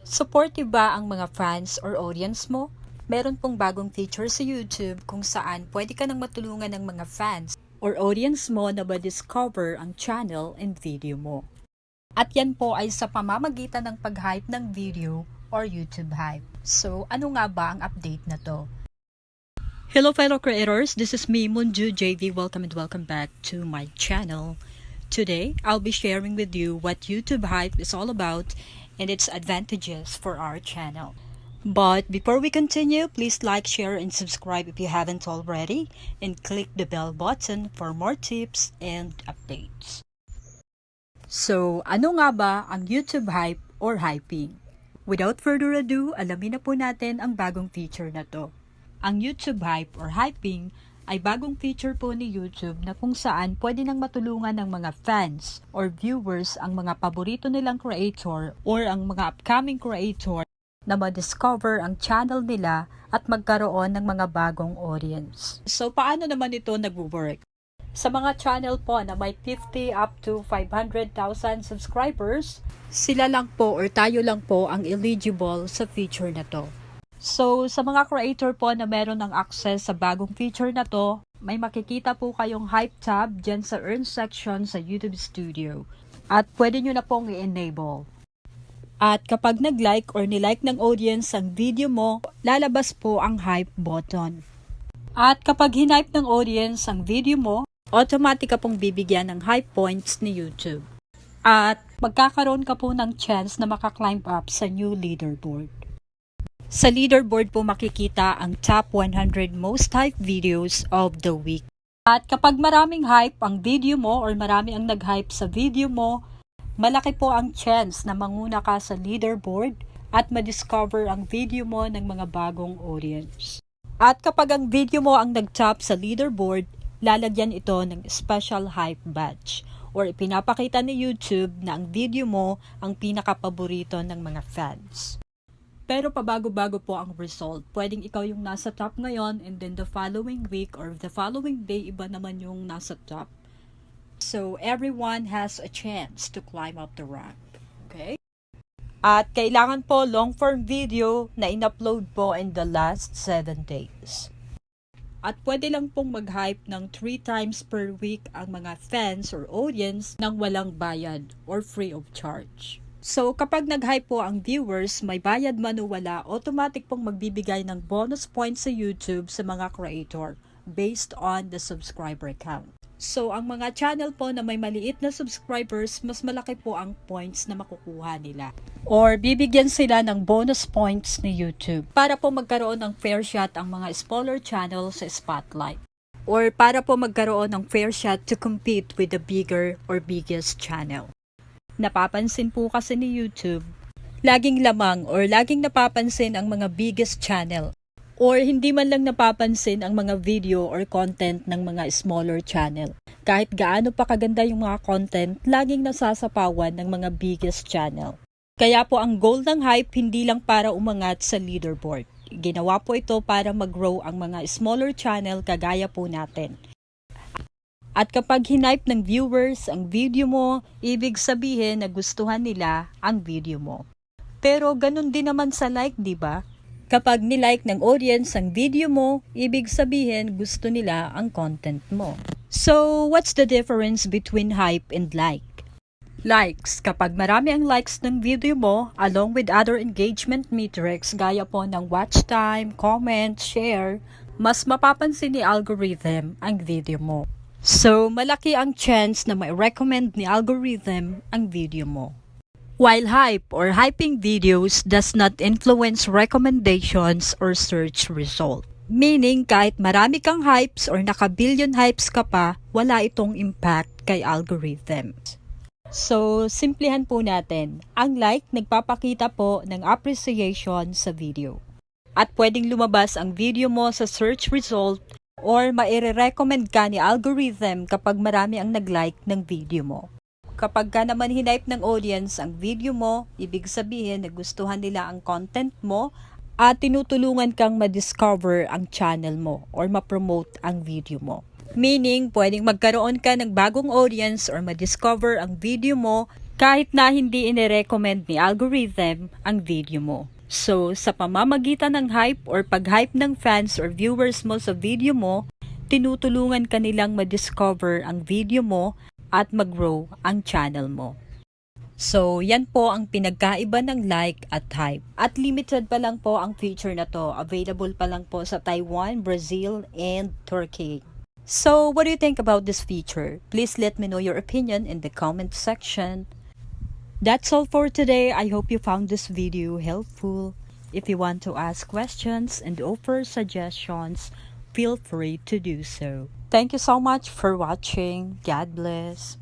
Supportive ba ang mga fans or audience mo? Meron pong bagong feature sa YouTube kung saan pwede ka nang matulungan ng mga fans or audience mo na ma-discover ang channel and video mo. At yan po ay sa pamamagitan ng pag-hype ng video or YouTube hype. So, ano nga ba ang update na to? Hello fellow creators, this is me, Munju JV. Welcome and welcome back to my channel. Today, I'll be sharing with you what YouTube hype is all about and its advantages for our channel. But before we continue, please like, share, and subscribe if you haven't already, and click the bell button for more tips and updates. So, ano nga ba ang YouTube hype or hyping? Without further ado, alamin na po natin ang bagong feature na to. Ang YouTube hype or hyping ay bagong feature po ni YouTube na kung saan pwede nang matulungan ng mga fans or viewers ang mga paborito nilang creator or ang mga upcoming creator na ma-discover ang channel nila at magkaroon ng mga bagong audience. So, paano naman ito nag-work? Sa mga channel po na may 50 up to 500,000 subscribers, sila lang po or tayo lang po ang eligible sa feature na to. So, sa mga creator po na meron ng access sa bagong feature na to, may makikita po kayong hype tab dyan sa earn section sa YouTube Studio. At pwede nyo na pong i-enable. At kapag nag-like or nilike ng audience ang video mo, lalabas po ang hype button. At kapag hinipe ng audience ang video mo, automatic ka pong bibigyan ng hype points ni YouTube. At magkakaroon ka po ng chance na makaklimb up sa new leaderboard. Sa leaderboard po makikita ang top 100 most hyped videos of the week. At kapag maraming hype ang video mo or marami ang nag-hype sa video mo, malaki po ang chance na manguna ka sa leaderboard at ma-discover ang video mo ng mga bagong audience. At kapag ang video mo ang nag-top sa leaderboard, lalagyan ito ng special hype badge or ipinapakita ni YouTube na ang video mo ang pinakapaborito ng mga fans. Pero pabago-bago po ang result. Pwedeng ikaw yung nasa top ngayon and then the following week or the following day, iba naman yung nasa top. So, everyone has a chance to climb up the rank. Okay? At kailangan po long-form video na in-upload po in the last 7 days. At pwede lang pong mag-hype ng 3 times per week ang mga fans or audience nang walang bayad or free of charge. So, kapag nag-hype po ang viewers, may bayad man o wala, automatic pong magbibigay ng bonus points sa YouTube sa mga creator based on the subscriber count. So, ang mga channel po na may maliit na subscribers, mas malaki po ang points na makukuha nila. Or bibigyan sila ng bonus points ni YouTube para po magkaroon ng fair shot ang mga smaller channel sa spotlight. Or para po magkaroon ng fair shot to compete with the bigger or biggest channel. Napapansin po kasi ni YouTube, laging lamang or laging napapansin ang mga biggest channel or hindi man lang napapansin ang mga video or content ng mga smaller channel. Kahit gaano pa kaganda yung mga content, laging nasasapawan ng mga biggest channel. Kaya po ang goal ng hype hindi lang para umangat sa leaderboard. Ginawa po ito para mag-grow ang mga smaller channel kagaya po natin. At kapag hinipe ng viewers ang video mo, ibig sabihin na gustuhan nila ang video mo. Pero ganun din naman sa like, di ba? Kapag nilike ng audience ang video mo, ibig sabihin gusto nila ang content mo. So, what's the difference between hype and like? Likes. Kapag marami ang likes ng video mo, along with other engagement metrics gaya po ng watch time, comment, share, mas mapapansin ni algorithm ang video mo. So, malaki ang chance na ma-recommend ni algorithm ang video mo. While hype or hyping videos does not influence recommendations or search result. Meaning, kahit marami kang hypes or naka-billion hypes ka pa, wala itong impact kay algorithm. So, simplihan po natin. Ang like, nagpapakita po ng appreciation sa video. At pwedeng lumabas ang video mo sa search result or maire-recommend ka ni algorithm kapag marami ang nag-like ng video mo. Kapag ka naman hinipe ng audience ang video mo, ibig sabihin na gustuhan nila ang content mo at tinutulungan kang ma-discover ang channel mo or ma-promote ang video mo. Meaning, pwedeng magkaroon ka ng bagong audience or ma-discover ang video mo kahit na hindi ine-recommend ni algorithm ang video mo. So, sa pamamagitan ng hype or pag-hype ng fans or viewers mo sa video mo, tinutulungan ka nilang ma-discover ang video mo at mag-grow ang channel mo. So, yan po ang pinagkaiba ng like at hype. At limited pa lang po ang feature na to. Available pa lang po sa Taiwan, Brazil, and Turkey. So, what do you think about this feature? Please let me know your opinion in the comment section. That's all for today. I hope you found this video helpful. If you want to ask questions and offer suggestions, feel free to do so. Thank you so much for watching. God bless.